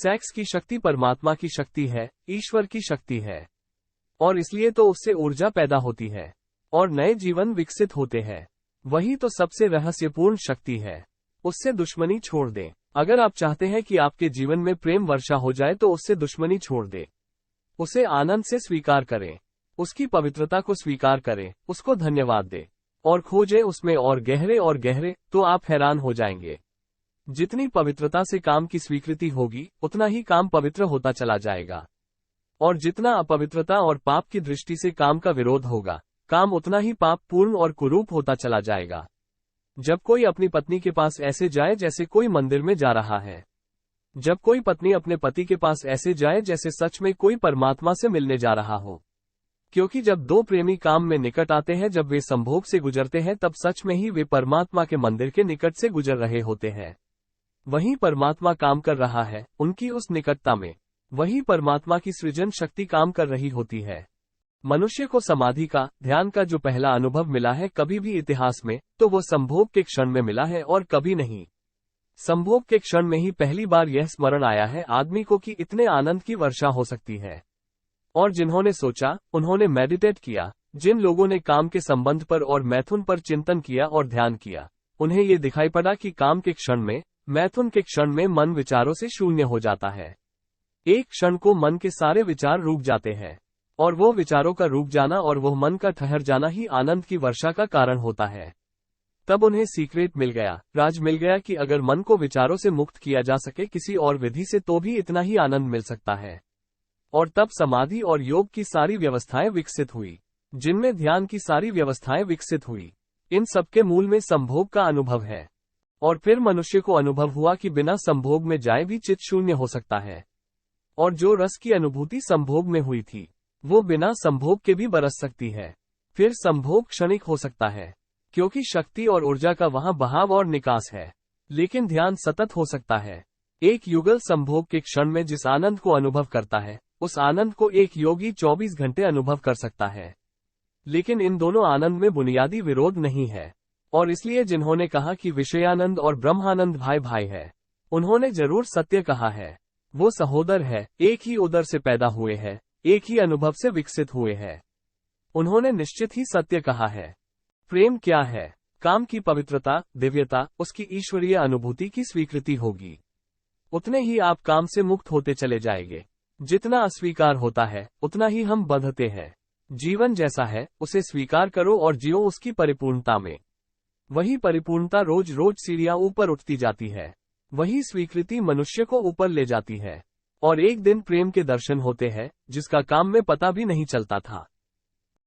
Sex की शक्ति परमात्मा की शक्ति है, ईश्वर की शक्ति है, और इसलिए तो उससे ऊर्जा पैदा होती है और नए जीवन विकसित होते हैं। वही तो सबसे रहस्यपूर्ण शक्ति है। उससे दुश्मनी छोड़ दें। अगर आप चाहते हैं कि आपके जीवन में प्रेम वर्षा हो जाए तो उससे दुश्मनी छोड़ दें। उसे आनंद से स्वीकार करें, उसकी पवित्रता को स्वीकार करें, उसको धन्यवाद दें और खोजें उसमें और गहरे, तो आप हैरान हो जाएंगे। जितनी पवित्रता से काम की स्वीकृति होगी उतना ही काम पवित्र होता चला जाएगा, और जितना अपवित्रता और पाप की दृष्टि से काम का विरोध होगा, काम उतना ही पाप पूर्ण और कुरूप होता चला जाएगा। जब कोई अपनी पत्नी के पास ऐसे जाए जैसे कोई मंदिर में जा रहा है, जब कोई पत्नी अपने पति के पास ऐसे जाए जैसे सच में कोई परमात्मा से मिलने जा रहा हो, क्योंकि जब दो प्रेमी काम में निकट आते हैं, जब वे संभोग से गुजरते हैं, तब सच में ही वे परमात्मा के मंदिर के निकट से गुजर रहे होते हैं। वहीं परमात्मा काम कर रहा है, उनकी उस निकटता में वही परमात्मा की सृजन शक्ति काम कर रही होती है। मनुष्य को समाधि का, ध्यान का जो पहला अनुभव मिला है कभी भी इतिहास में, तो वो संभोग के क्षण में मिला है और कभी नहीं। संभोग के क्षण में ही पहली बार यह स्मरण आया है आदमी को कि इतने आनंद की वर्षा हो सकती है। और जिन्होंने सोचा, उन्होंने मेडिटेट किया, जिन लोगों ने काम के संबंध पर और मैथुन पर चिंतन किया और ध्यान किया, उन्हें ये दिखाई पड़ा कि काम के क्षण में, मैथुन के क्षण में मन विचारों से शून्य हो जाता है। एक क्षण को मन के सारे विचार रुक जाते हैं, और वो विचारों का रुक जाना और वो मन का ठहर जाना ही आनंद की वर्षा का कारण होता है। तब उन्हें सीक्रेट मिल गया, राज मिल गया कि अगर मन को विचारों से मुक्त किया जा सके किसी और विधि से तो भी इतना ही आनंद मिल सकता है। और तब समाधि और योग की सारी व्यवस्थाएं विकसित हुई, जिनमें ध्यान की सारी व्यवस्थाएं विकसित हुई। इन सबके मूल में संभोग का अनुभव है। और फिर मनुष्य को अनुभव हुआ कि बिना संभोग में जाए भी चित्त शून्य हो सकता है, और जो रस की अनुभूति संभोग में हुई थी वो बिना संभोग के भी बरस सकती है। फिर संभोग क्षणिक हो सकता है, क्योंकि शक्ति और ऊर्जा का वहां बहाव और निकास है, लेकिन ध्यान सतत हो सकता है। एक युगल संभोग के क्षण में जिस आनंद को अनुभव करता है, उस आनंद को एक योगी 24 घंटे अनुभव कर सकता है। लेकिन इन दोनों आनंद में बुनियादी विरोध नहीं है, और इसलिए जिन्होंने कहा कि विषयानंद और ब्रह्मानंद भाई भाई है, उन्होंने जरूर सत्य कहा है। वो सहोदर है, एक ही उदर से पैदा हुए हैं, एक ही अनुभव से विकसित हुए हैं। उन्होंने निश्चित ही सत्य कहा है। प्रेम क्या है? काम की पवित्रता, दिव्यता, उसकी ईश्वरीय अनुभूति की स्वीकृति होगी। उतने ही आप काम से मुक्त होते चले जाएंगे। जितना अस्वीकार होता है उतना ही हम बंधते हैं। जीवन जैसा है उसे स्वीकार करो और जियो उसकी परिपूर्णता में। वही परिपूर्णता रोज रोज सीढ़ियां ऊपर उठती जाती है। वही स्वीकृति मनुष्य को ऊपर ले जाती है, और एक दिन प्रेम के दर्शन होते हैं जिसका काम में पता भी नहीं चलता था।